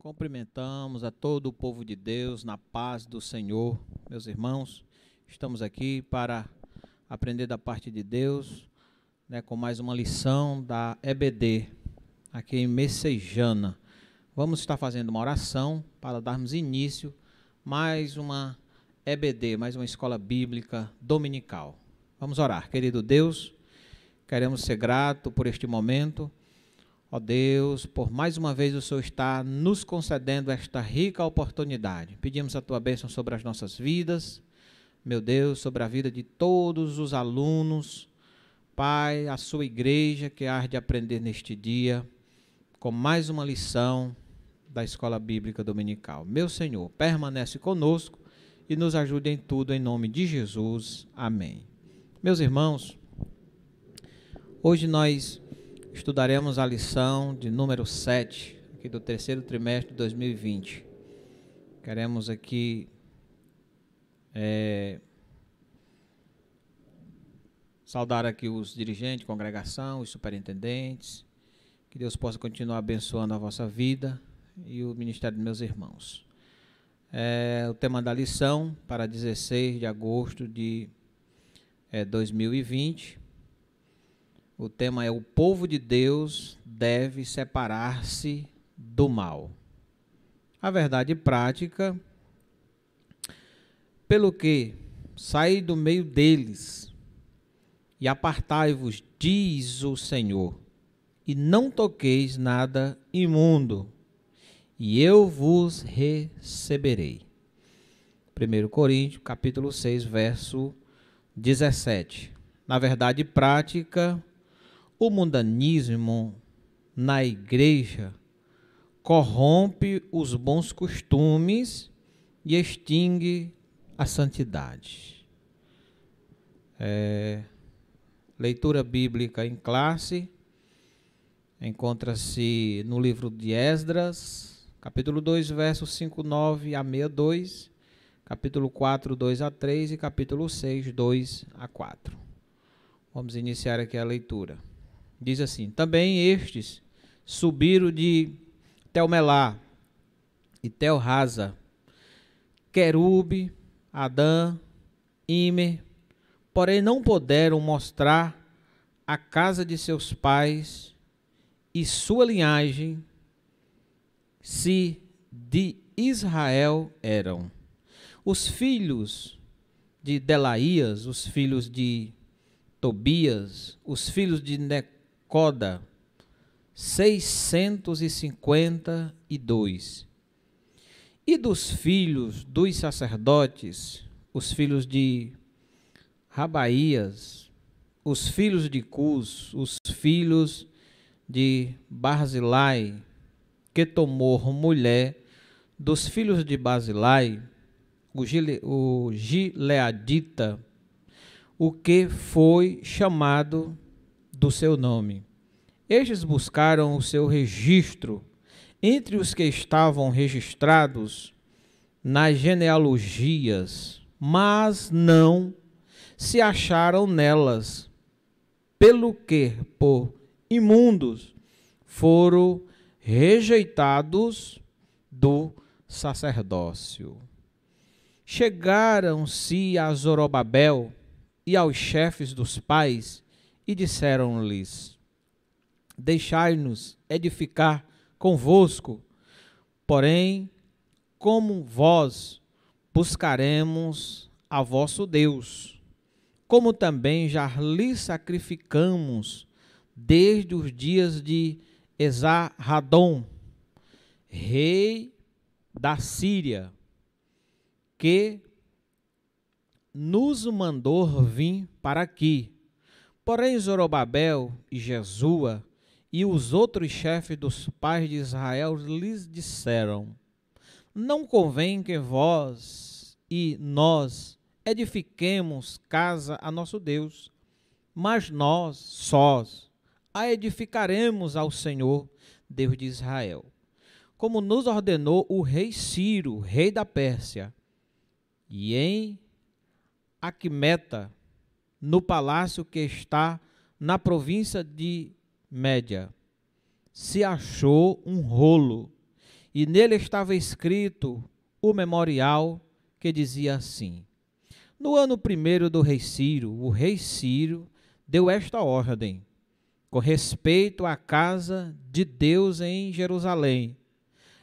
Cumprimentamos a todo o povo de Deus na paz do Senhor. Meus irmãos, estamos aqui para aprender da parte de Deus, com mais uma lição da EBD, aqui em Messejana. Vamos estar fazendo uma oração para darmos início mais uma EBD, mais uma escola bíblica dominical. Vamos orar. Querido Deus, queremos ser gratos por este momento. Ó Deus, por mais uma vez o Senhor está nos concedendo esta rica oportunidade. Pedimos a Tua bênção sobre as nossas vidas, meu Deus, sobre a vida de todos os alunos. Pai, a Sua igreja que há de aprender neste dia, com mais uma lição da Escola Bíblica Dominical. Meu Senhor, permanece conosco e nos ajude em tudo, em nome de Jesus. Amém. Meus irmãos, hoje nós estudaremos a lição de número 7, aqui do terceiro trimestre de 2020. Queremos aqui saudar aqui os dirigentes, congregação, os superintendentes. Que Deus possa continuar abençoando a vossa vida e o ministério dos meus irmãos. O tema da lição para 16 de agosto de 2020. O tema é: o povo de Deus deve separar-se do mal. A verdade prática, pelo que saí do meio deles e apartai-vos, diz o Senhor, e não toqueis nada imundo, e eu vos receberei. 1 Coríntios, capítulo 6, verso 17. Na verdade prática, o mundanismo na igreja corrompe os bons costumes e extingue a santidade. Leitura bíblica em classe encontra-se no livro de Esdras, capítulo 2, versos 5, 9 a 62, capítulo 4, 2 a 3 e capítulo 6, 2 a 4. Vamos iniciar aqui a leitura. Diz assim: também estes subiram de Telmelá e Telrasa, Querube, Adã, Imer, porém não puderam mostrar a casa de seus pais e sua linhagem, se de Israel eram. Os filhos de Delaías, os filhos de Tobias, os filhos de Necoda, 652. E dos filhos dos sacerdotes, os filhos de Rabaías, os filhos de Cus, os filhos de Barzilai, que tomou mulher dos filhos de Barzilai, o Gileadita, o que foi chamado do seu nome. Estes buscaram o seu registro entre os que estavam registrados nas genealogias, mas não se acharam nelas, pelo que, por imundos, foram rejeitados do sacerdócio. Chegaram-se a Zorobabel e aos chefes dos pais e disseram-lhes: deixai-nos edificar convosco, porém, como vós, buscaremos a vosso Deus, como também já lhe sacrificamos desde os dias de Esarhadon, rei da Síria, que nos mandou vir para aqui. Porém Zorobabel e Jesua e os outros chefes dos pais de Israel lhes disseram: não convém que vós e nós edifiquemos casa a nosso Deus, mas nós sós a edificaremos ao Senhor, Deus de Israel, como nos ordenou o rei Ciro, rei da Pérsia. E em Aquimeta, no palácio que está na província de Média, se achou um rolo, e nele estava escrito o memorial que dizia assim: no ano 1º do rei Ciro, o rei Ciro deu esta ordem com respeito à casa de Deus em Jerusalém.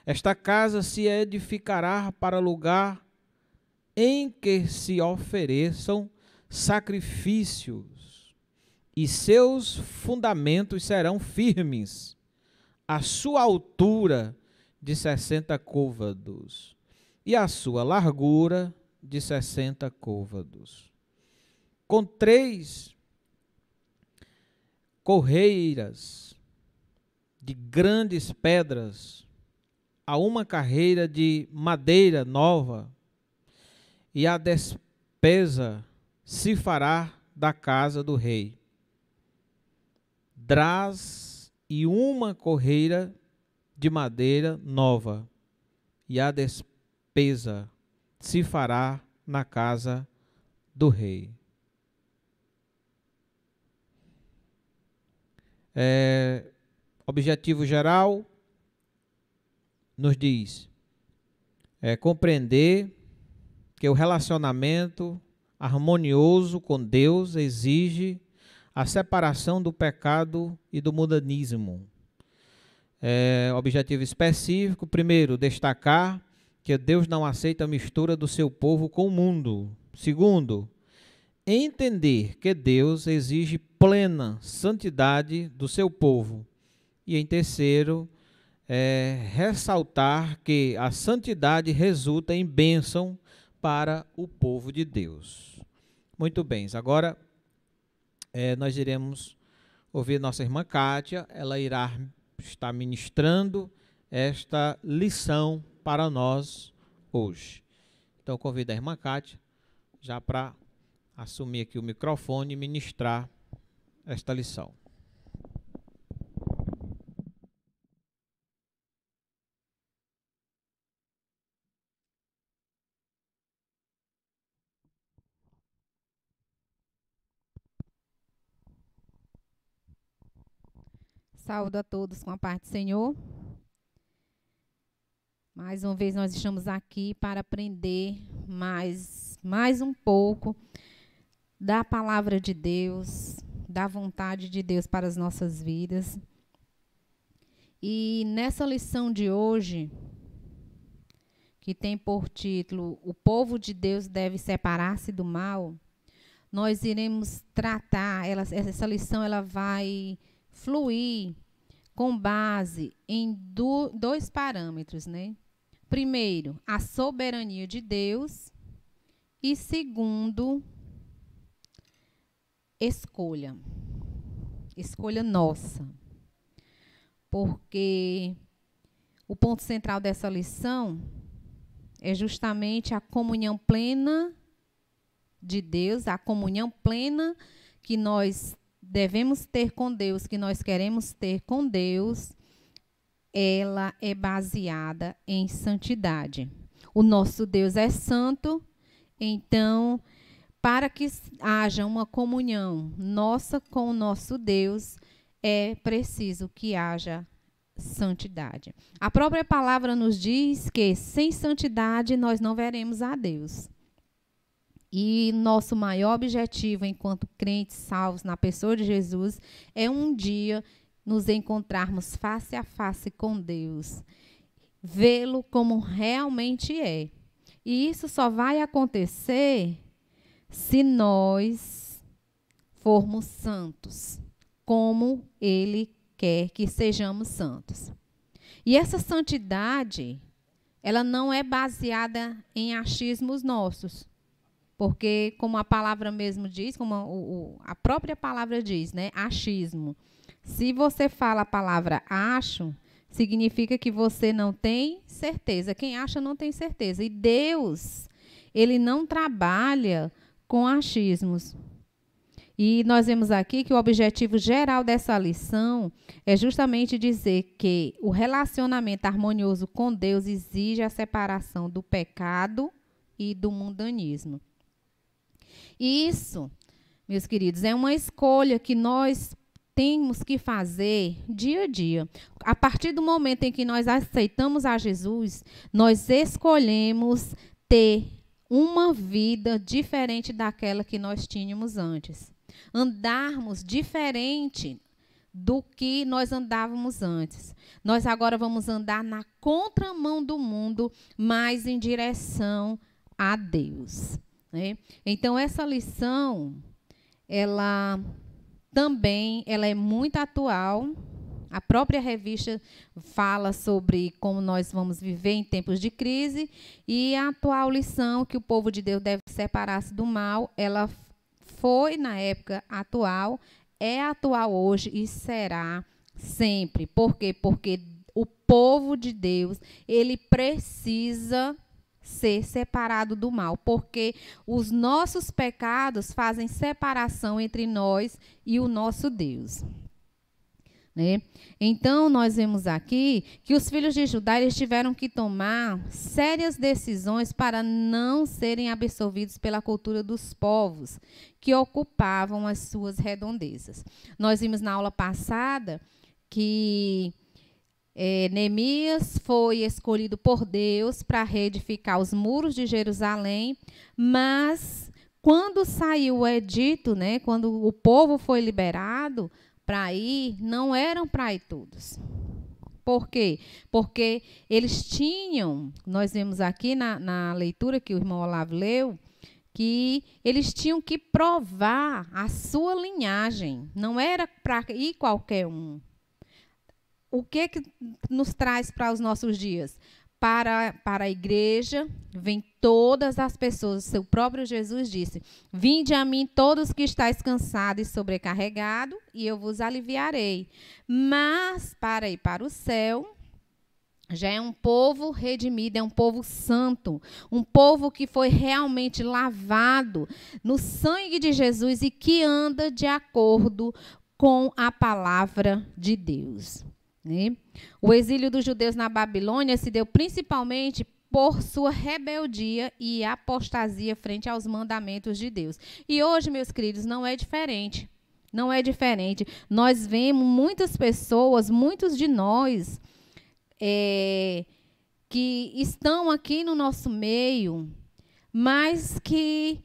Esta casa se edificará para lugar em que se ofereçam sacrifícios, e seus fundamentos serão firmes. A sua altura de 60 côvados e a sua largura de 60 côvados. Com 3 correiras de grandes pedras, a uma carreira de madeira nova, e a despesa se fará da casa do rei. Drás e uma correira de madeira nova, e a despesa se fará na casa do rei. Objetivo geral nos diz compreender que o relacionamento harmonioso com Deus exige a separação do pecado e do mundanismo. Objetivo específico: primeiro, destacar que Deus não aceita a mistura do seu povo com o mundo. Segundo, entender que Deus exige plena santidade do seu povo. E em terceiro, ressaltar que a santidade resulta em bênção para o povo de Deus. Muito bem, agora nós iremos ouvir nossa irmã Kátia. Ela irá estar ministrando esta lição para nós hoje. Então, convido a irmã Kátia já para assumir aqui o microfone e ministrar esta lição. Saúdo a todos com a paz do Senhor. Mais uma vez nós estamos aqui para aprender mais um pouco da palavra de Deus, da vontade de Deus para as nossas vidas. E nessa lição de hoje, que tem por título O povo de Deus deve separar-se do mal, nós iremos tratar, essa lição ela vai fluir com base em dois parâmetros, né? Primeiro, a soberania de Deus, e segundo, escolha nossa. Porque o ponto central dessa lição é justamente a comunhão plena de Deus, a comunhão plena que nós devemos ter com Deus, que nós queremos ter com Deus, ela é baseada em santidade. O nosso Deus é santo, então, para que haja uma comunhão nossa com o nosso Deus, é preciso que haja santidade. A própria palavra nos diz que sem santidade nós não veremos a Deus. E nosso maior objetivo enquanto crentes salvos na pessoa de Jesus é um dia nos encontrarmos face a face com Deus, vê-lo como realmente é. E isso só vai acontecer se nós formos santos, como Ele quer que sejamos santos. E essa santidade, ela não é baseada em achismos nossos. Porque, como a palavra mesmo diz, como a própria palavra diz, né? Achismo. Se você fala a palavra acho, significa que você não tem certeza. Quem acha não tem certeza. E Deus, Ele não trabalha com achismos. E nós vemos aqui que o objetivo geral dessa lição é justamente dizer que o relacionamento harmonioso com Deus exige a separação do pecado e do mundanismo. E isso, meus queridos, é uma escolha que nós temos que fazer dia a dia. A partir do momento em que nós aceitamos a Jesus, nós escolhemos ter uma vida diferente daquela que nós tínhamos antes. Andarmos diferente do que nós andávamos antes. Nós agora vamos andar na contramão do mundo, mas em direção a Deus, né? Então, essa lição, ela é muito atual. A própria revista fala sobre como nós vamos viver em tempos de crise, e a atual lição, que o povo de Deus deve separar-se do mal, ela foi na época atual, é atual hoje e será sempre. Por quê? Porque o povo de Deus, ele precisa ser separado do mal, porque os nossos pecados fazem separação entre nós e o nosso Deus, né? Então, nós vemos aqui que os filhos de Judá, eles tiveram que tomar sérias decisões para não serem absorvidos pela cultura dos povos que ocupavam as suas redondezas. Nós vimos na aula passada que Neemias foi escolhido por Deus para reedificar os muros de Jerusalém, mas quando saiu o edito, né, quando o povo foi liberado para ir, não eram para ir todos. Por quê? Porque eles tinham, nós vemos aqui na leitura que o irmão Olavo leu, que eles tinham que provar a sua linhagem, não era para ir qualquer um. O que nos traz para os nossos dias? Para a igreja, vem todas as pessoas. O próprio Jesus disse: vinde a mim todos que estáis cansados e sobrecarregados, e eu vos aliviarei. Mas para ir para o céu, já é um povo redimido, é um povo santo, um povo que foi realmente lavado no sangue de Jesus e que anda de acordo com a palavra de Deus, né? O exílio dos judeus na Babilônia se deu principalmente por sua rebeldia e apostasia frente aos mandamentos de Deus. E hoje, meus queridos, não é diferente. Não é diferente. Nós vemos muitas pessoas, muitos de nós, que estão aqui no nosso meio, mas que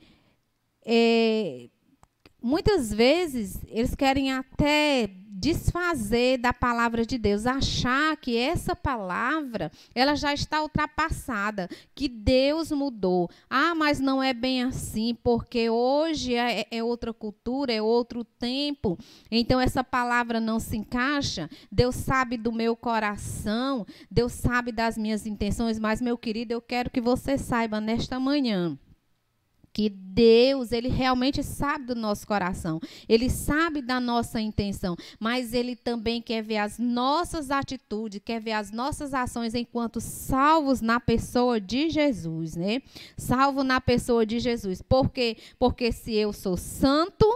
muitas vezes eles querem até desfazer da palavra de Deus, achar que essa palavra ela já está ultrapassada, que Deus mudou. Ah, mas não é bem assim, porque hoje é outra cultura, é outro tempo, então essa palavra não se encaixa. Deus sabe do meu coração, Deus sabe das minhas intenções, mas, meu querido, eu quero que você saiba nesta manhã que Deus, ele realmente sabe do nosso coração, ele sabe da nossa intenção, mas ele também quer ver as nossas atitudes, quer ver as nossas ações enquanto salvos na pessoa de Jesus, né? Salvo na pessoa de Jesus. Por quê? Porque se eu sou santo,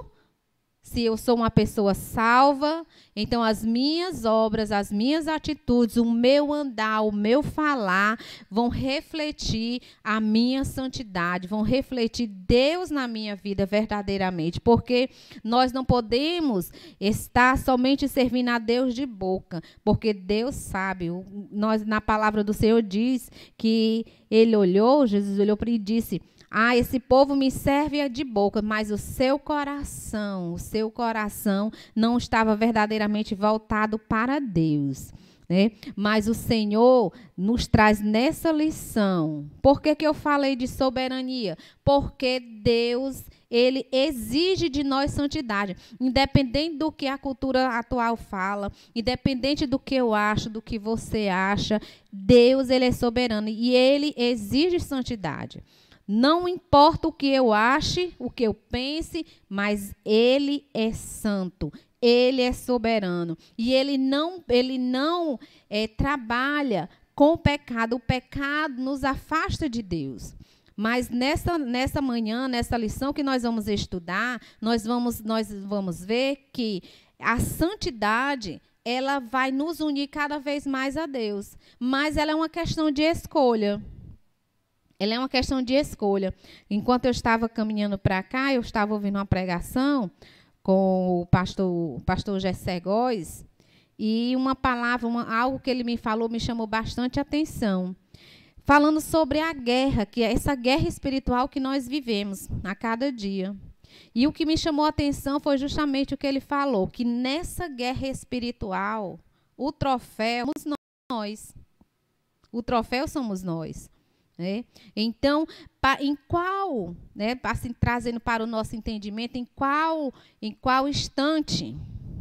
se eu sou uma pessoa salva, então as minhas obras, as minhas atitudes, o meu andar, o meu falar vão refletir a minha santidade, vão refletir Deus na minha vida verdadeiramente, porque nós não podemos estar somente servindo a Deus de boca, porque Deus sabe. Na palavra do Senhor diz que Jesus olhou para ele e disse: ah, esse povo me serve de boca, mas o seu coração não estava verdadeiramente voltado para Deus, né? Mas o Senhor nos traz nessa lição. Por que eu falei de soberania? Porque Deus, ele exige de nós santidade. Independente do que a cultura atual fala, independente do que eu acho, do que você acha, Deus, ele é soberano e ele exige santidade. Não importa o que eu ache, o que eu pense, mas ele é santo, ele é soberano. E ele não trabalha com o pecado. O pecado nos afasta de Deus. Mas nessa manhã, nessa lição que nós vamos estudar, nós vamos ver que a santidade, ela vai nos unir cada vez mais a Deus. Mas ela é uma questão de escolha. Ela é uma questão de escolha. Enquanto eu estava caminhando para cá, eu estava ouvindo uma pregação com o pastor Gessé Góes, e uma palavra, algo que ele me falou, me chamou bastante atenção. Falando sobre a guerra, que é essa guerra espiritual que nós vivemos a cada dia. E o que me chamou a atenção foi justamente o que ele falou, que nessa guerra espiritual, o troféu somos nós. O troféu somos nós. Né? Então, em qual, né, assim, trazendo para o nosso entendimento, em qual instante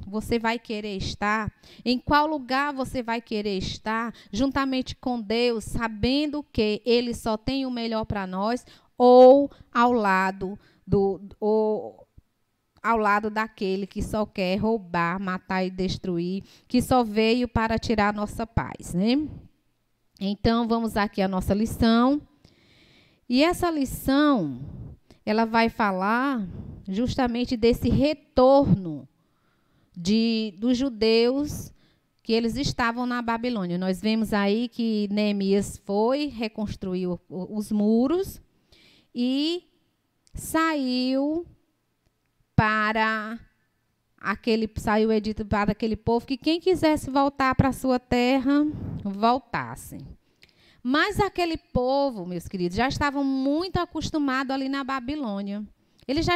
você vai querer estar, em qual lugar você vai querer estar, juntamente com Deus, sabendo que Ele só tem o melhor para nós, ou ao lado daquele que só quer roubar, matar e destruir, que só veio para tirar a nossa paz, né? Então, vamos aqui à nossa lição. E essa lição, ela vai falar justamente desse retorno dos judeus que eles estavam na Babilônia. Nós vemos aí que Neemias foi, reconstruiu os muros e saiu o edito para aquele povo que quem quisesse voltar para a sua terra, voltasse. Mas aquele povo, meus queridos, já estavam muito acostumados ali na Babilônia. Eles já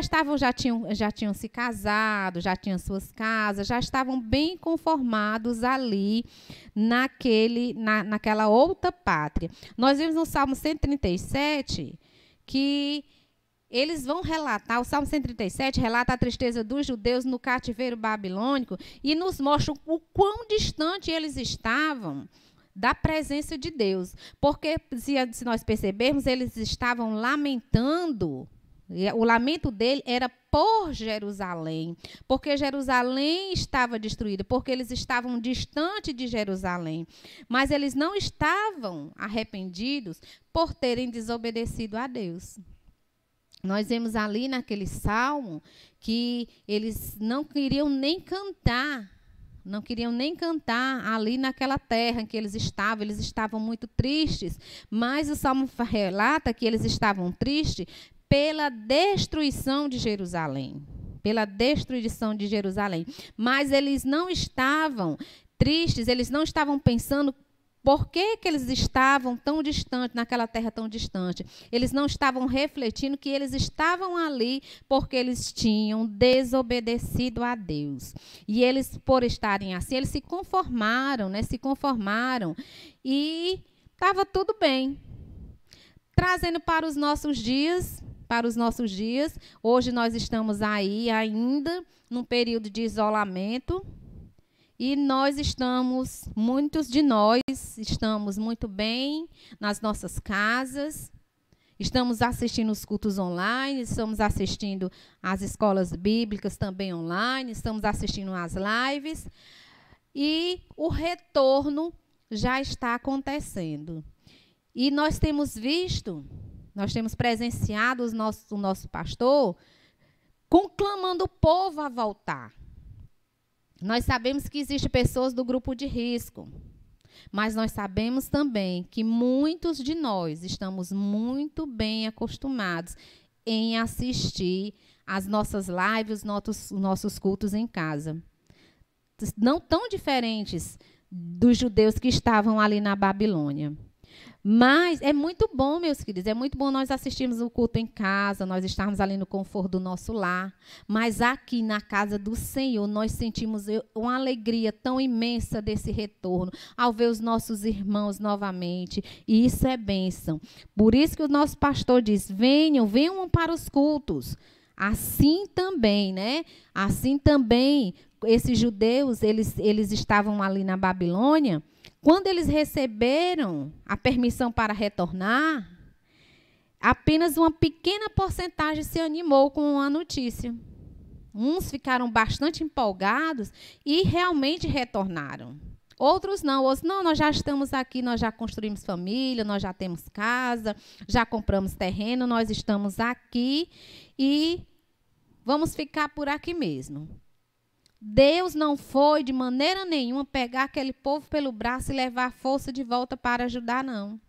tinham se casado, já tinham suas casas, já estavam bem conformados ali naquela outra pátria. Nós vimos no Salmo 137 que eles vão relatar, o Salmo 137 relata a tristeza dos judeus no cativeiro babilônico e nos mostra o quão distante eles estavam da presença de Deus. Porque, se nós percebermos, eles estavam lamentando. O lamento dele era por Jerusalém, porque Jerusalém estava destruída, porque eles estavam distante de Jerusalém. Mas eles não estavam arrependidos por terem desobedecido a Deus. Nós vemos ali naquele salmo que eles não queriam nem cantar ali naquela terra em que eles estavam muito tristes. Mas o salmo relata que eles estavam tristes pela destruição de Jerusalém. Mas eles não estavam tristes, eles não estavam pensando por que eles estavam tão distantes, naquela terra tão distante. Eles não estavam refletindo que eles estavam ali porque eles tinham desobedecido a Deus. E eles, por estarem assim, eles se conformaram, né? E estava tudo bem. Trazendo para os nossos dias, hoje nós estamos aí ainda num período de isolamento e muitos de nós estamos muito bem nas nossas casas, estamos assistindo os cultos online, estamos assistindo as escolas bíblicas também online, estamos assistindo as lives e o retorno já está acontecendo. E nós temos presenciado o nosso pastor conclamando o povo a voltar. Nós sabemos que existem pessoas do grupo de risco, mas nós sabemos também que muitos de nós estamos muito bem acostumados em assistir as nossas lives, os nossos cultos em casa. Não tão diferentes dos judeus que estavam ali na Babilônia. Mas é muito bom, meus queridos, é muito bom nós assistirmos o culto em casa, nós estarmos ali no conforto do nosso lar. Mas aqui na casa do Senhor, nós sentimos uma alegria tão imensa desse retorno, ao ver os nossos irmãos novamente. E isso é bênção. Por isso que o nosso pastor diz, venham para os cultos. Assim também, né? Assim também, esses judeus, eles estavam ali na Babilônia. Quando eles receberam a permissão para retornar, apenas uma pequena porcentagem se animou com a notícia. Uns ficaram bastante empolgados e realmente retornaram. Outros não, nós já estamos aqui, nós já construímos família, nós já temos casa, já compramos terreno, nós estamos aqui e vamos ficar por aqui mesmo. Deus não foi, de maneira nenhuma, pegar aquele povo pelo braço e levar a força de volta para ajudar, não.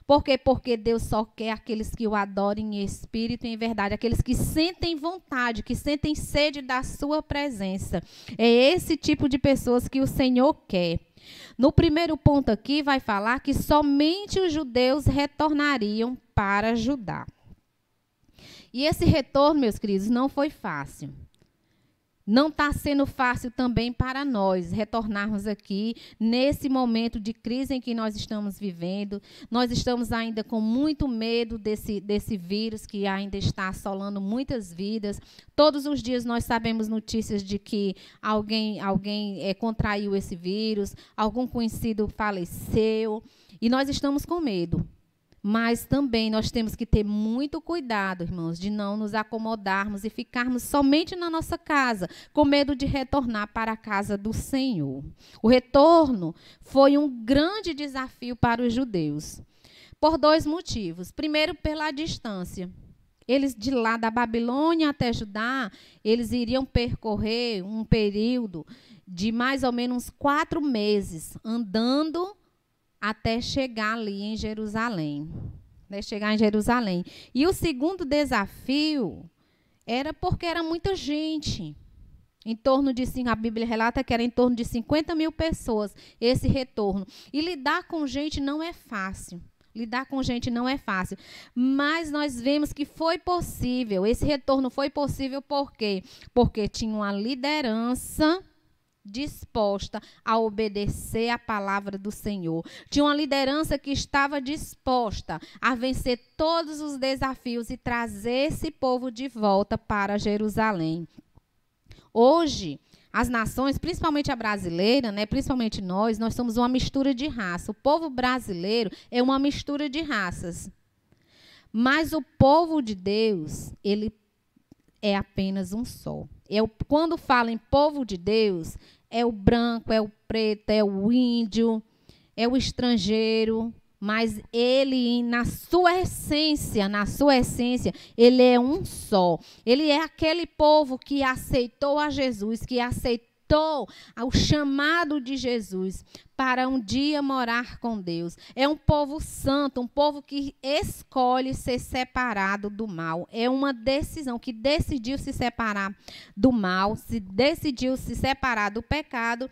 Por quê? Porque Deus só quer aqueles que o adorem em espírito e em verdade, aqueles que sentem vontade, que sentem sede da sua presença. É esse tipo de pessoas que o Senhor quer. No primeiro ponto aqui vai falar que somente os judeus retornariam para Judá. E esse retorno, meus queridos, não foi fácil. Não está sendo fácil também para nós retornarmos aqui nesse momento de crise em que nós estamos vivendo. Nós estamos ainda com muito medo desse vírus que ainda está assolando muitas vidas. Todos os dias nós sabemos notícias de que alguém contraiu esse vírus, algum conhecido faleceu, e nós estamos com medo. Mas também nós temos que ter muito cuidado, irmãos, de não nos acomodarmos e ficarmos somente na nossa casa, com medo de retornar para a casa do Senhor. O retorno foi um grande desafio para os judeus, por 2 motivos. Primeiro, pela distância. Eles, de lá da Babilônia até Judá, eles iriam percorrer um período de mais ou menos 4 meses, andando até chegar ali em Jerusalém. E o segundo desafio era porque era muita gente. Em torno de, a Bíblia relata que era em torno de 50 mil pessoas esse retorno. E lidar com gente não é fácil. Mas nós vemos que foi possível. Esse retorno foi possível por quê? Porque tinha uma liderança disposta a obedecer a palavra do Senhor. Tinha uma liderança que estava disposta a vencer todos os desafios e trazer esse povo de volta para Jerusalém. Hoje, as nações, principalmente a brasileira, né, principalmente nós somos uma mistura de raça. O povo brasileiro é uma mistura de raças. Mas o povo de Deus, ele é apenas um só. Quando fala em povo de Deus, é o branco, é o preto, é o índio, é o estrangeiro, mas ele, na sua essência, ele é um só. Ele é aquele povo que aceitou a Jesus, que aceitou o chamado de Jesus para um dia morar com Deus. É um povo santo, um povo que escolhe ser separado do mal. É uma decisão que decidiu se separar do mal, decidiu se separar do pecado.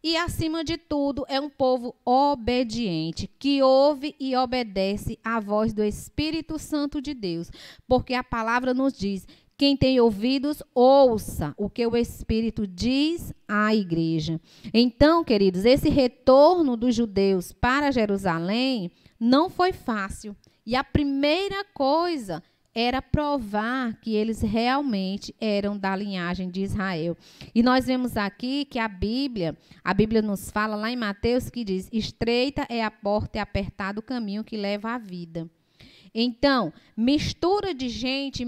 E, acima de tudo, é um povo obediente, que ouve e obedece à voz do Espírito Santo de Deus. Porque a palavra nos diz: quem tem ouvidos, ouça o que o Espírito diz à igreja. Então, queridos, esse retorno dos judeus para Jerusalém não foi fácil. E a primeira coisa era provar que eles realmente eram da linhagem de Israel. E nós vemos aqui que a Bíblia nos fala lá em Mateus que diz: estreita é a porta e apertado o caminho que leva à vida. Então, mistura de gente,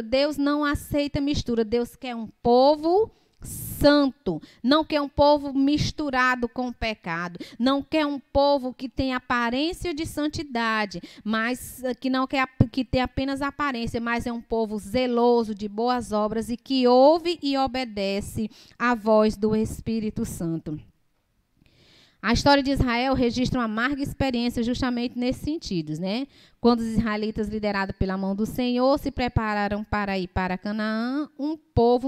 Deus não aceita mistura. Deus quer um povo santo, não quer um povo misturado com o pecado, não quer um povo que tem aparência de santidade, mas que não quer que tem apenas aparência, mas é um povo zeloso de boas obras e que ouve e obedece à voz do Espírito Santo. A história de Israel registra uma amarga experiência justamente nesses sentidos, né? Quando os israelitas, liderados pela mão do Senhor, se prepararam para ir para Canaã, um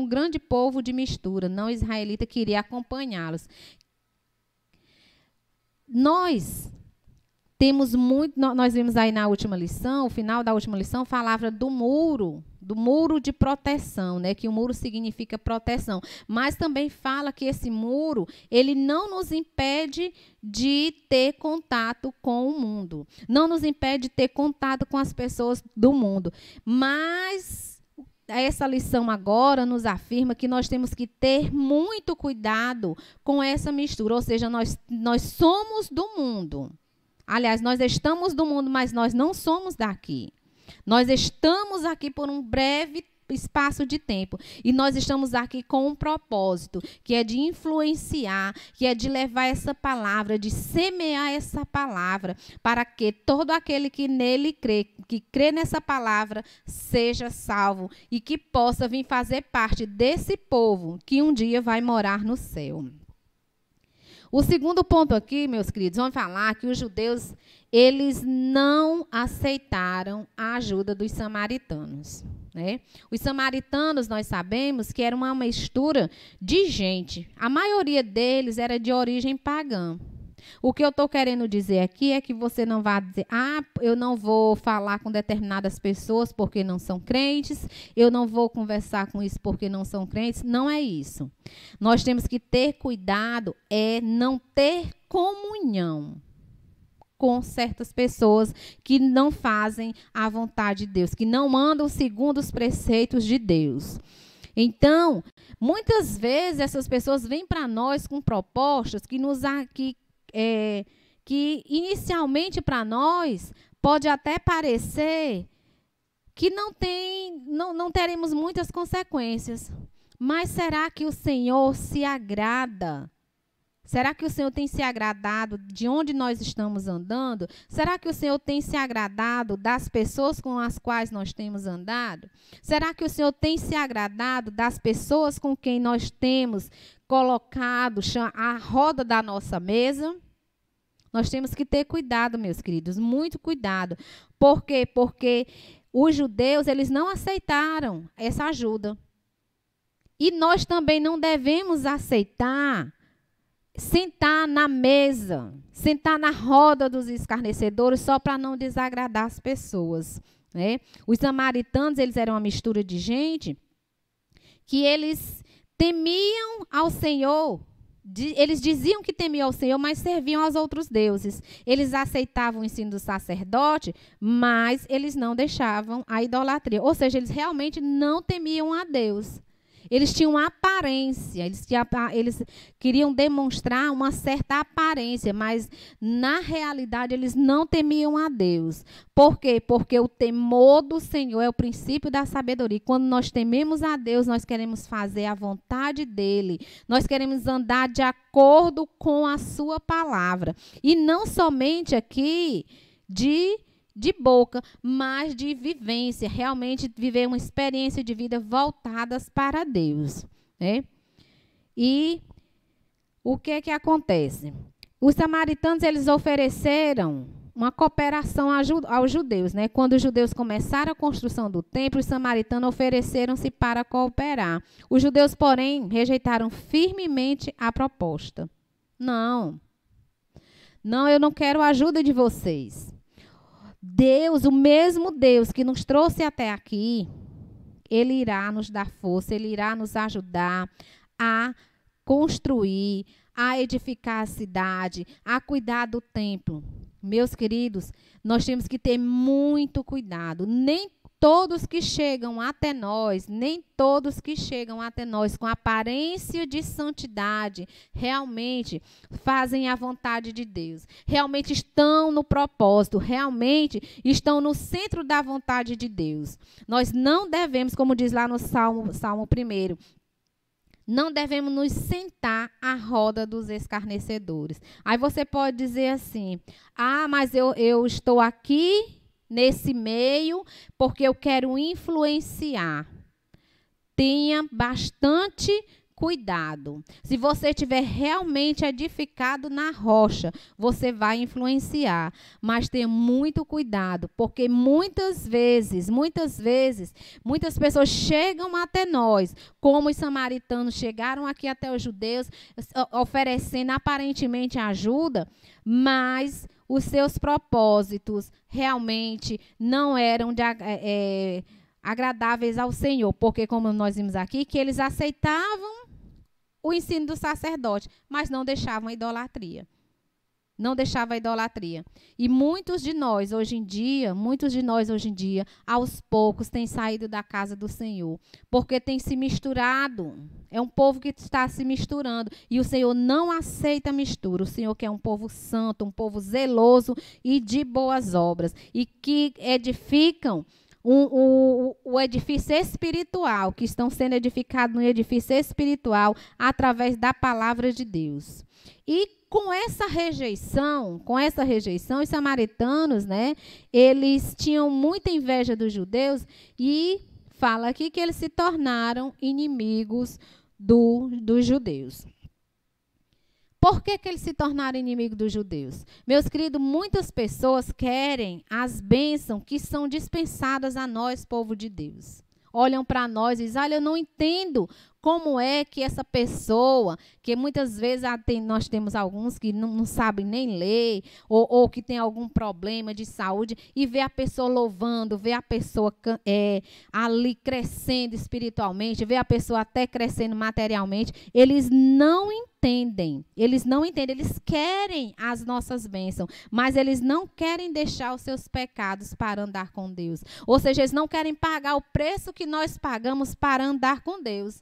grande povo de mistura, não israelita, queria acompanhá-los. Nós vimos aí na última lição, o final da última lição falava do muro de proteção, né? Que o muro significa proteção, mas também fala que esse muro, ele não nos impede de ter contato com o mundo, não nos impede de ter contato com as pessoas do mundo, mas essa lição agora nos afirma que nós temos que ter muito cuidado com essa mistura, ou seja, nós somos do mundo. Aliás, nós estamos do mundo, mas nós não somos daqui. Nós estamos aqui por um breve espaço de tempo. E nós estamos aqui com um propósito, que é de influenciar, que é de levar essa palavra, de semear essa palavra, para que todo aquele que nele crê, que crê nessa palavra, seja salvo e que possa vir fazer parte desse povo que um dia vai morar no céu. O segundo ponto aqui, meus queridos, vamos falar que os judeus, eles não aceitaram a ajuda dos samaritanos, né? Os samaritanos, nós sabemos que era uma mistura de gente. A maioria deles era de origem pagã. O que eu estou querendo dizer aqui é que você não vai dizer, eu não vou falar com determinadas pessoas porque não são crentes, eu não vou conversar com isso porque não são crentes. Não é isso. Nós temos que ter cuidado, não ter comunhão com certas pessoas que não fazem a vontade de Deus, que não andam segundo os preceitos de Deus. Então, muitas vezes essas pessoas vêm para nós com propostas que inicialmente para nós pode até parecer que não teremos muitas consequências. Mas será que o Senhor se agrada? Será que o Senhor tem se agradado de onde nós estamos andando? Será que o Senhor tem se agradado das pessoas com as quais nós temos andado? Será que o Senhor tem se agradado das pessoas com quem nós temos colocado a roda da nossa mesa? Nós temos que ter cuidado, meus queridos, muito cuidado. Por quê? Porque os judeus, eles não aceitaram essa ajuda. E nós também não devemos aceitar sentar na mesa, sentar na roda dos escarnecedores só para não desagradar as pessoas, né? Os samaritanos, eles eram uma mistura de gente que eles temiam ao Senhor. Eles diziam que temiam ao Senhor, mas serviam aos outros deuses. Eles aceitavam o ensino do sacerdote, mas eles não deixavam a idolatria. Ou seja, eles realmente não temiam a Deus. Eles tinham uma aparência, eles queriam demonstrar uma certa aparência, mas na realidade eles não temiam a Deus. Por quê? Porque o temor do Senhor é o princípio da sabedoria. Quando nós tememos a Deus, nós queremos fazer a vontade dEle. Nós queremos andar de acordo com a sua palavra. E não somente aqui de boca, mas de vivência, realmente viver uma experiência de vida voltadas para Deus, né? E o que acontece? Os samaritanos, eles ofereceram uma cooperação aos judeus, né? Quando os judeus começaram a construção do templo, os samaritanos ofereceram-se para cooperar. Os judeus, porém, rejeitaram firmemente a proposta. Não, eu não quero a ajuda de vocês. Deus, o mesmo Deus que nos trouxe até aqui, Ele irá nos dar força, Ele irá nos ajudar a construir, a edificar a cidade, a cuidar do templo. Meus queridos, nós temos que ter muito cuidado. Nem todos que chegam até nós com aparência de santidade, realmente fazem a vontade de Deus. Realmente estão no propósito, realmente estão no centro da vontade de Deus. Nós não devemos, como diz lá no Salmo 1, não devemos nos sentar à roda dos escarnecedores. Aí você pode dizer assim, mas eu estou aqui nesse meio, porque eu quero influenciar. Tenha bastante cuidado. Se você estiver realmente edificado na rocha, você vai influenciar. Mas tenha muito cuidado, porque muitas vezes, muitas pessoas chegam até nós, como os samaritanos chegaram aqui até os judeus, oferecendo aparentemente ajuda, mas os seus propósitos realmente não eram agradáveis ao Senhor, porque como nós vimos aqui, que eles aceitavam o ensino do sacerdote, mas não deixavam a idolatria. Não deixava a idolatria. E muitos de nós hoje em dia, aos poucos, têm saído da casa do Senhor. Porque tem se misturado. É um povo que está se misturando. E o Senhor não aceita mistura. O Senhor quer um povo santo, um povo zeloso e de boas obras. E que edificam o edifício espiritual, que estão sendo edificados no edifício espiritual através da palavra de Deus. E com essa rejeição, os samaritanos, né, eles tinham muita inveja dos judeus e fala aqui que eles se tornaram inimigos dos judeus. Por que eles se tornaram inimigos dos judeus? Meus queridos, muitas pessoas querem as bênçãos que são dispensadas a nós, povo de Deus. Olham para nós e dizem, olha, eu não entendo como é que essa pessoa, que muitas vezes nós temos alguns que não sabem nem ler, ou que tem algum problema de saúde, e vê a pessoa louvando, vê a pessoa ali crescendo espiritualmente, vê a pessoa até crescendo materialmente, eles não entendem, eles querem as nossas bênçãos, mas eles não querem deixar os seus pecados para andar com Deus. Ou seja, eles não querem pagar o preço que nós pagamos para andar com Deus.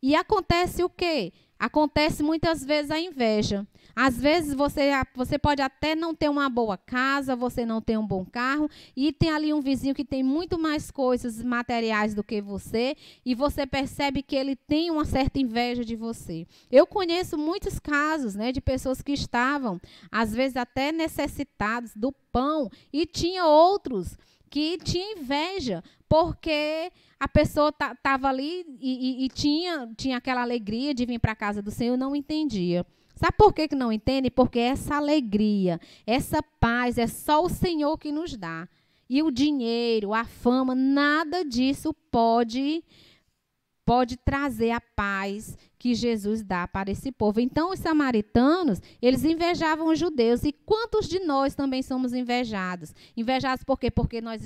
E acontece o quê? Acontece muitas vezes a inveja. Às vezes você pode até não ter uma boa casa, você não tem um bom carro, e tem ali um vizinho que tem muito mais coisas materiais do que você, e você percebe que ele tem uma certa inveja de você. Eu conheço muitos casos, né, de pessoas que estavam, às vezes até necessitados do pão, e tinha outros que tinham inveja, porque a pessoa estava ali e tinha aquela alegria de vir para a casa do Senhor, não entendia. Sabe por que não entende? Porque essa alegria, essa paz, é só o Senhor que nos dá. E o dinheiro, a fama, nada disso pode trazer a paz que Jesus dá para esse povo. Então, os samaritanos, eles invejavam os judeus. E quantos de nós também somos invejados? Invejados por quê? Porque nós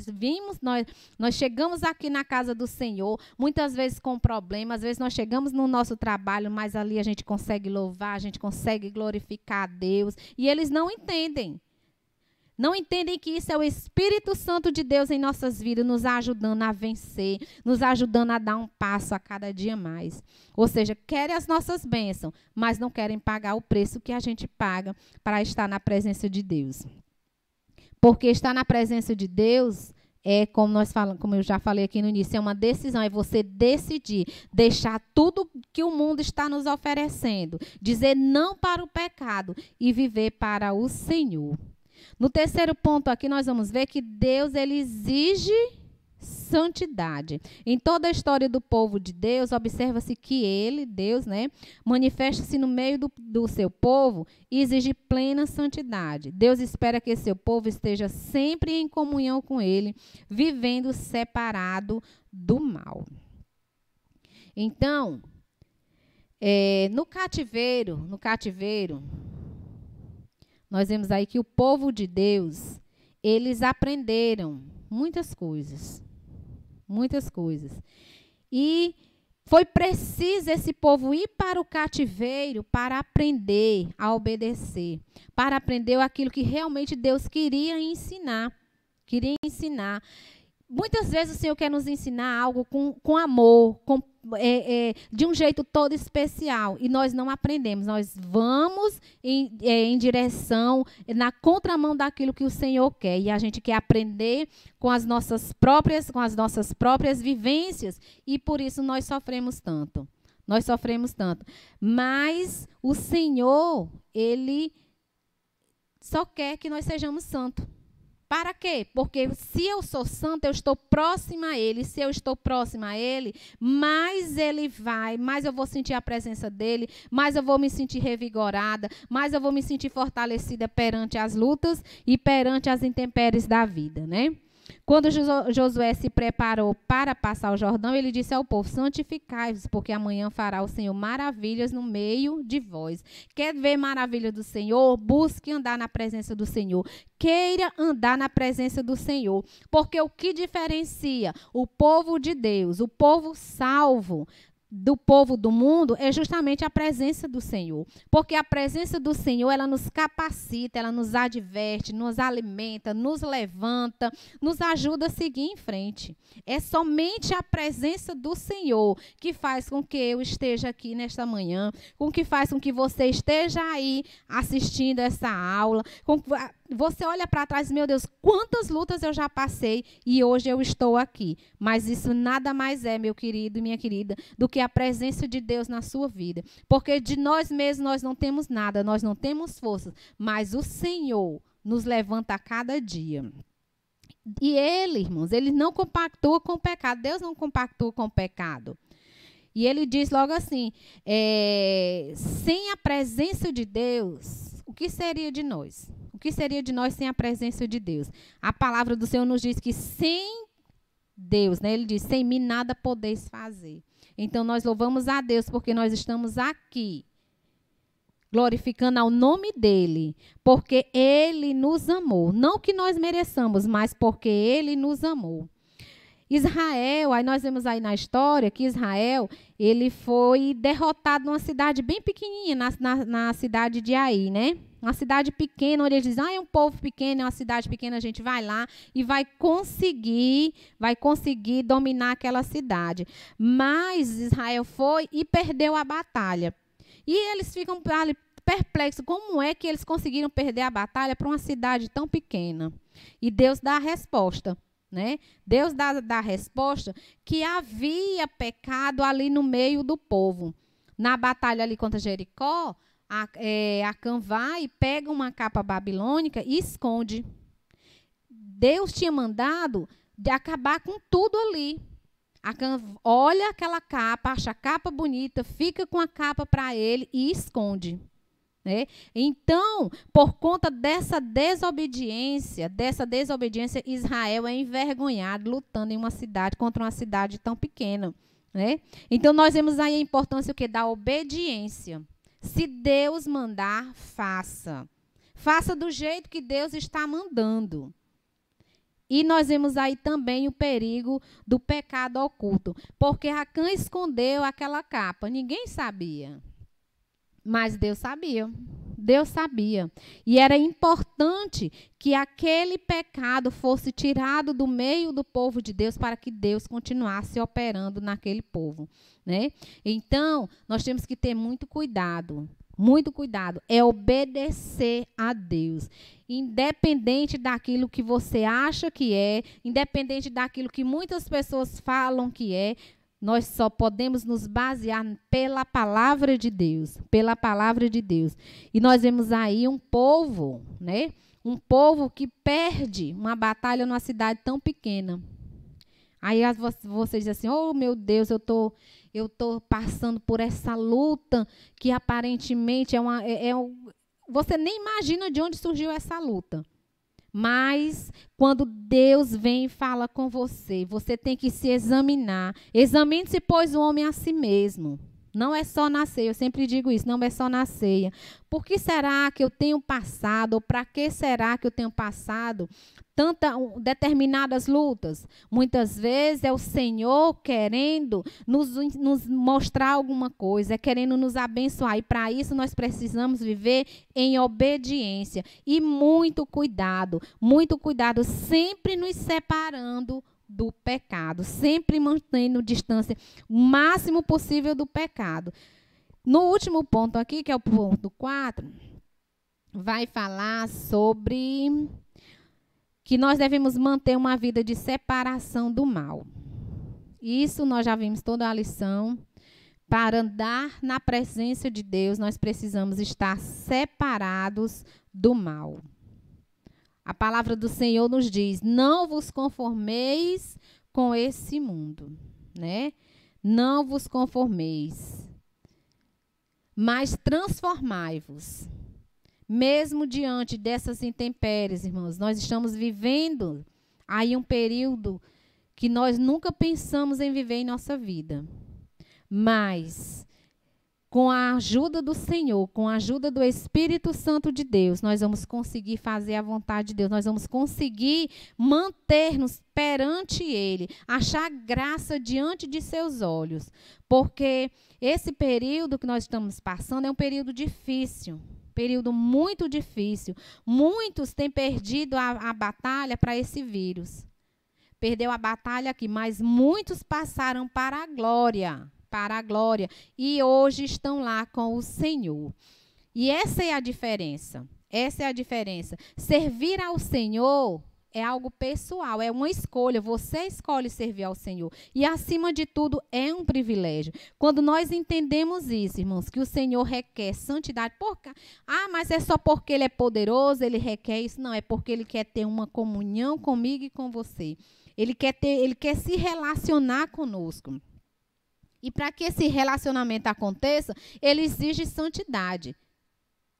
chegamos aqui na casa do Senhor, muitas vezes com problemas, às vezes nós chegamos no nosso trabalho, mas ali a gente consegue louvar, a gente consegue glorificar a Deus. E eles não entendem. Não entendem que isso é o Espírito Santo de Deus em nossas vidas, nos ajudando a vencer, nos ajudando a dar um passo a cada dia mais. Ou seja, querem as nossas bênçãos, mas não querem pagar o preço que a gente paga para estar na presença de Deus. Porque estar na presença de Deus é, como eu já falei aqui no início, é uma decisão, é você decidir deixar tudo que o mundo está nos oferecendo, dizer não para o pecado e viver para o Senhor. No terceiro ponto aqui, nós vamos ver que Deus, ele exige santidade. Em toda a história do povo de Deus, observa-se que ele, Deus, né, manifesta-se no meio do seu povo e exige plena santidade. Deus espera que seu povo esteja sempre em comunhão com ele, vivendo separado do mal. Então, no cativeiro, nós vemos aí que o povo de Deus, eles aprenderam muitas coisas. E foi preciso esse povo ir para o cativeiro para aprender a obedecer, para aprender aquilo que realmente Deus queria ensinar. Muitas vezes o Senhor quer nos ensinar algo com amor, de um jeito todo especial, e nós não aprendemos. Nós vamos em direção, na contramão daquilo que o Senhor quer, e a gente quer aprender com as nossas próprias vivências, e por isso nós sofremos tanto. Mas o Senhor, ele só quer que nós sejamos santos. Para quê? Porque se eu sou santa, eu estou próxima a Ele. Se eu estou próxima a Ele, mais Ele vai, mais eu vou sentir a presença dEle, mais eu vou me sentir revigorada, mais eu vou me sentir fortalecida perante as lutas e perante as intempéries da vida, né? Quando Josué se preparou para passar o Jordão, ele disse ao povo: santificai-vos, porque amanhã fará o Senhor maravilhas no meio de vós. Quer ver maravilha do Senhor? Busque andar na presença do Senhor. Queira andar na presença do Senhor. Porque o que diferencia o povo de Deus, o povo salvo, do povo do mundo, é justamente a presença do Senhor. Porque a presença do Senhor, ela nos capacita, ela nos adverte, nos alimenta, nos levanta, nos ajuda a seguir em frente. É somente a presença do Senhor que faz com que eu esteja aqui nesta manhã, que faz com que você esteja aí assistindo essa aula. Você olha para trás, meu Deus, quantas lutas eu já passei e hoje eu estou aqui. Mas isso nada mais é, meu querido e minha querida, do que a presença de Deus na sua vida. Porque de nós mesmos nós não temos nada, nós não temos forças, mas o Senhor nos levanta a cada dia. E Ele, irmãos, Ele não compactua com o pecado. Deus não compactua com o pecado. E ele diz logo assim, sem a presença de Deus, o que seria de nós? O que seria de nós sem a presença de Deus? A palavra do Senhor nos diz que sem Deus, né? Ele diz, sem mim nada podeis fazer. Então, nós louvamos a Deus porque nós estamos aqui, glorificando ao nome dEle, porque Ele nos amou. Não que nós mereçamos, mas porque Ele nos amou. Israel, aí nós vemos aí na história que Israel, ele foi derrotado numa cidade bem pequenininha, na cidade de Ai, né? Uma cidade pequena, onde eles dizem, é um povo pequeno, é uma cidade pequena, a gente vai lá e vai conseguir dominar aquela cidade. Mas Israel foi e perdeu a batalha. E eles ficam ali perplexos, como é que eles conseguiram perder a batalha para uma cidade tão pequena? E Deus dá a resposta. Né? Deus dá a resposta que havia pecado ali no meio do povo. Na batalha ali contra Jericó, Acã vai e pega uma capa babilônica e esconde. Deus tinha mandado de acabar com tudo ali. Acã olha aquela capa, acha a capa bonita, fica com a capa para ele e esconde. Né? Então, por conta dessa desobediência, Israel é envergonhado lutando em uma cidade contra uma cidade tão pequena. Né? Então, nós vemos aí a importância o quê? Da obediência. Se Deus mandar, faça. Faça do jeito que Deus está mandando. E nós vemos aí também o perigo do pecado oculto. Porque Acã escondeu aquela capa, ninguém sabia. Mas Deus sabia. Deus sabia. E era importante que aquele pecado fosse tirado do meio do povo de Deus para que Deus continuasse operando naquele povo. Né? Então, nós temos que ter muito cuidado. Muito cuidado. É obedecer a Deus. Independente daquilo que você acha que é, independente daquilo que muitas pessoas falam que é, nós só podemos nos basear pela palavra de Deus, pela palavra de Deus. E nós vemos aí um povo, né? Um povo que perde uma batalha numa cidade tão pequena. Aí vocês dizem assim, oh meu Deus, eu tô passando por essa luta que aparentemente você nem imagina de onde surgiu essa luta. Mas, quando Deus vem e fala com você, você tem que se examinar. Examine-se, pois, o homem a si mesmo. Não é só na ceia, eu sempre digo isso, não é só na ceia. Por que será que eu tenho passado, ou para que será que eu tenho passado determinadas lutas? Muitas vezes é o Senhor querendo nos mostrar alguma coisa, querendo nos abençoar. E para isso nós precisamos viver em obediência. E muito cuidado, sempre nos separando do pecado, sempre mantendo distância o máximo possível do pecado. No último ponto aqui, que é o ponto 4, vai falar sobre que nós devemos manter uma vida de separação do mal. Isso nós já vimos toda a lição. Para andar na presença de Deus, nós precisamos estar separados do mal. A palavra do Senhor nos diz, não vos conformeis com esse mundo, né? Não vos conformeis, mas transformai-vos. Mesmo diante dessas intempéries, irmãos, nós estamos vivendo aí um período que nós nunca pensamos em viver em nossa vida. Mas, com a ajuda do Senhor, com a ajuda do Espírito Santo de Deus, nós vamos conseguir fazer a vontade de Deus. Nós vamos conseguir manter-nos perante Ele, achar graça diante de seus olhos. Porque esse período que nós estamos passando é um período difícil, período muito difícil. Muitos têm perdido a batalha para esse vírus. Perdeu a batalha aqui, mas muitos passaram para a glória. E hoje estão lá com o Senhor. E essa é a diferença. Servir ao Senhor é algo pessoal, é uma escolha. Você escolhe servir ao Senhor. E, acima de tudo, é um privilégio. Quando nós entendemos isso, irmãos, que o Senhor requer santidade. Mas é só porque Ele é poderoso, Ele requer isso? Não, é porque Ele quer ter uma comunhão comigo e com você. Ele quer se relacionar conosco. E para que esse relacionamento aconteça, ele exige santidade.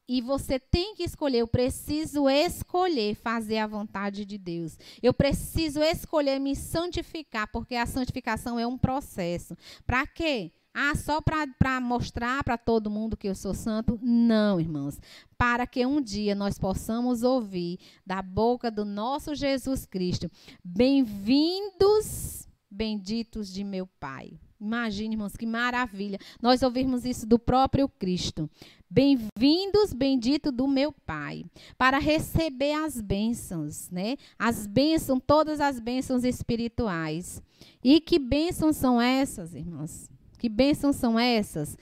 E você tem que escolher, eu preciso escolher fazer a vontade de Deus. Eu preciso escolher me santificar, porque a santificação é um processo. Para quê? Só para mostrar para todo mundo que eu sou santo? Não, irmãos. Para que um dia nós possamos ouvir da boca do nosso Jesus Cristo: bem-vindos, benditos de meu Pai. Imagine, irmãos, que maravilha. Nós ouvirmos isso do próprio Cristo. Bem-vindos, bendito do meu Pai, para receber as bênçãos, né? As bênçãos, todas as bênçãos espirituais. E que bênçãos são essas, irmãos? Que bênçãos são essas?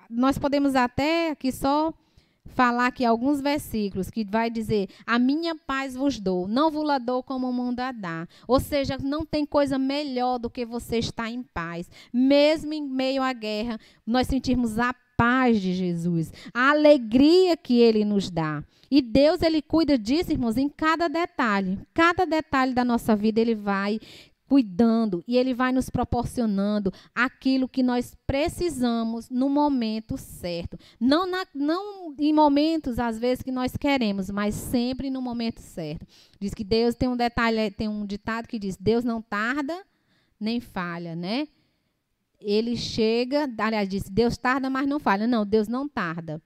Nós podemos até aqui só falar aqui alguns versículos que vai dizer: a minha paz vos dou, não vos la dou como o mundo a dá. Ou seja, não tem coisa melhor do que você estar em paz. Mesmo em meio à guerra, nós sentirmos a paz de Jesus, a alegria que ele nos dá. E Deus, ele cuida disso, irmãos, em cada detalhe da nossa vida ele vai cuidando e ele vai nos proporcionando aquilo que nós precisamos no momento certo. Não em momentos, às vezes, que nós queremos, mas sempre no momento certo. Diz que Deus tem um ditado que diz: Deus não tarda nem falha, né? Ele chega, aliás, diz: Deus tarda, mas não falha. Não, Deus não tarda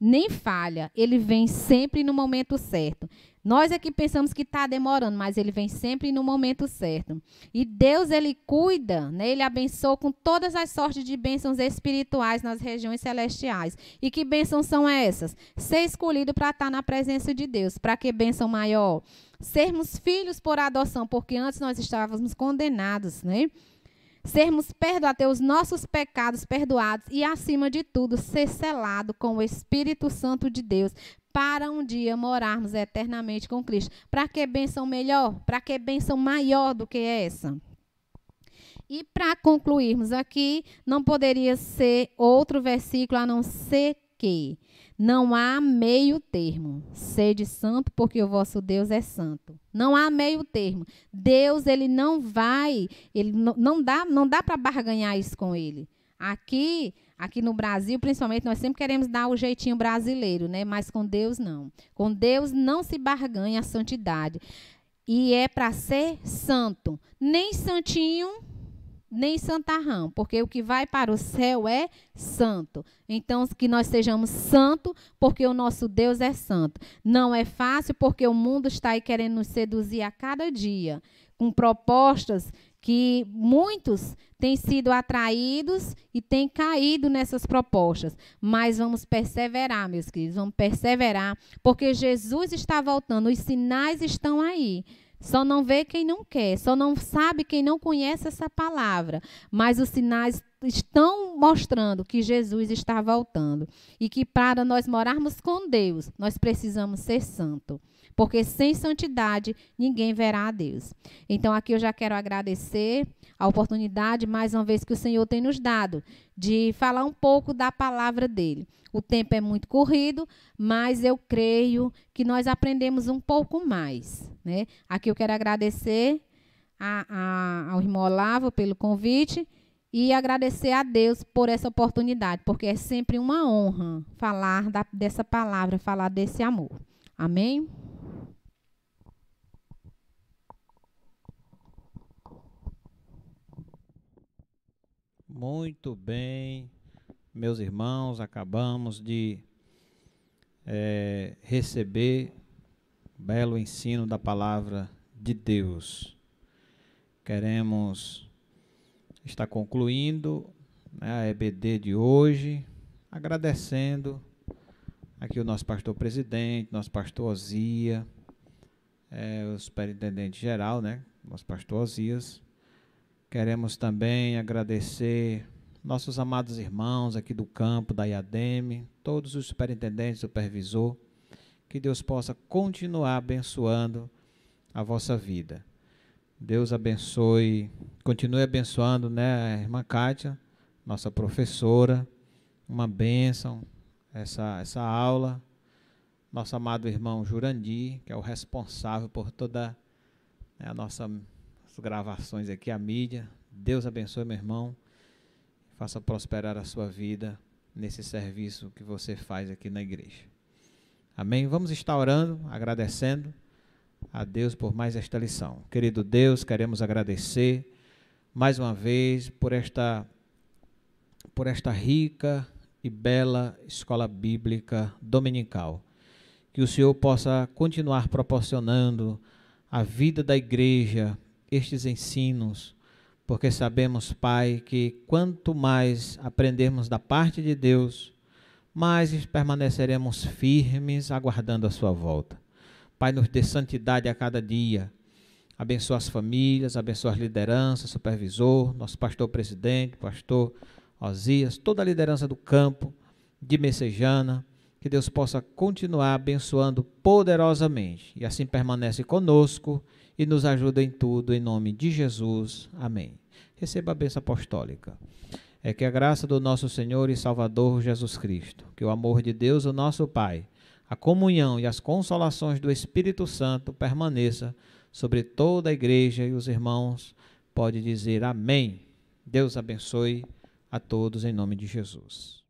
nem falha. Ele vem sempre no momento certo. Nós é que pensamos que está demorando, mas ele vem sempre no momento certo. E Deus, ele cuida, né? Ele abençoa com todas as sortes de bênçãos espirituais nas regiões celestiais. E que bênçãos são essas? Ser escolhido para estar na presença de Deus. Para que bênção maior? Sermos filhos por adoção, porque antes nós estávamos condenados, né? Sermos perdoados, ter os nossos pecados perdoados e, acima de tudo, ser selado com o Espírito Santo de Deus para um dia morarmos eternamente com Cristo. Para que bênção melhor? Para que bênção maior do que essa? E para concluirmos aqui, não poderia ser outro versículo a não ser que não há meio termo. Sede santo, porque o vosso Deus é santo. Não há meio termo. Deus, ele não vai, ele não dá para barganhar isso com ele. Aqui no Brasil, principalmente, nós sempre queremos dar o jeitinho brasileiro, né? Mas com Deus não. Com Deus não se barganha a santidade. E é para ser santo. Nem santinho, nem santarrão, porque o que vai para o céu é santo. Então, que nós sejamos santos, porque o nosso Deus é santo. Não é fácil, porque o mundo está aí querendo nos seduzir a cada dia, com propostas que muitos têm sido atraídos e têm caído nessas propostas. Mas vamos perseverar, meus queridos, vamos perseverar, porque Jesus está voltando, os sinais estão aí. Só não vê quem não quer, só não sabe quem não conhece essa palavra. Mas os sinais estão mostrando que Jesus está voltando. E que para nós morarmos com Deus, nós precisamos ser santos. Porque sem santidade, ninguém verá a Deus. Então, aqui eu já quero agradecer a oportunidade, mais uma vez, que o Senhor tem nos dado, de falar um pouco da palavra dele. O tempo é muito corrido, mas eu creio que nós aprendemos um pouco mais, né? Aqui eu quero agradecer ao irmão Olavo pelo convite e agradecer a Deus por essa oportunidade, porque é sempre uma honra falar dessa palavra, falar desse amor. Amém? Muito bem, meus irmãos, acabamos de receber o belo ensino da palavra de Deus. Queremos estar concluindo, né, a EBD de hoje, agradecendo aqui o nosso pastor presidente, nosso pastor Ozia, o superintendente geral, né, nosso pastor Ozias. Queremos também agradecer nossos amados irmãos aqui do campo, da IADEME, todos os superintendentes, supervisor, que Deus possa continuar abençoando a vossa vida. Deus abençoe, continue abençoando, né, a irmã Kátia, nossa professora, uma bênção essa aula. Nosso amado irmão Jurandir, que é o responsável por toda, né, as gravações aqui, a mídia. Deus abençoe, meu irmão. Faça prosperar a sua vida nesse serviço que você faz aqui na igreja. Amém? Vamos estar orando, agradecendo a Deus por mais esta lição. Querido Deus, queremos agradecer mais uma vez por esta rica e bela escola bíblica dominical. Que o Senhor possa continuar proporcionando à vida da igreja estes ensinos, porque sabemos, Pai, que quanto mais aprendermos da parte de Deus, mais permaneceremos firmes aguardando a sua volta. Pai, nos dê santidade a cada dia. Abençoa as famílias, abençoa as lideranças, supervisor, nosso pastor presidente, pastor Osias, toda a liderança do campo de Messejana, que Deus possa continuar abençoando poderosamente e assim permanece conosco e nos ajuda em tudo, em nome de Jesus. Amém. Receba a bênção apostólica. É que a graça do nosso Senhor e Salvador Jesus Cristo, que o amor de Deus, o nosso Pai, a comunhão e as consolações do Espírito Santo permaneça sobre toda a igreja e os irmãos. Pode dizer amém. Deus abençoe a todos em nome de Jesus.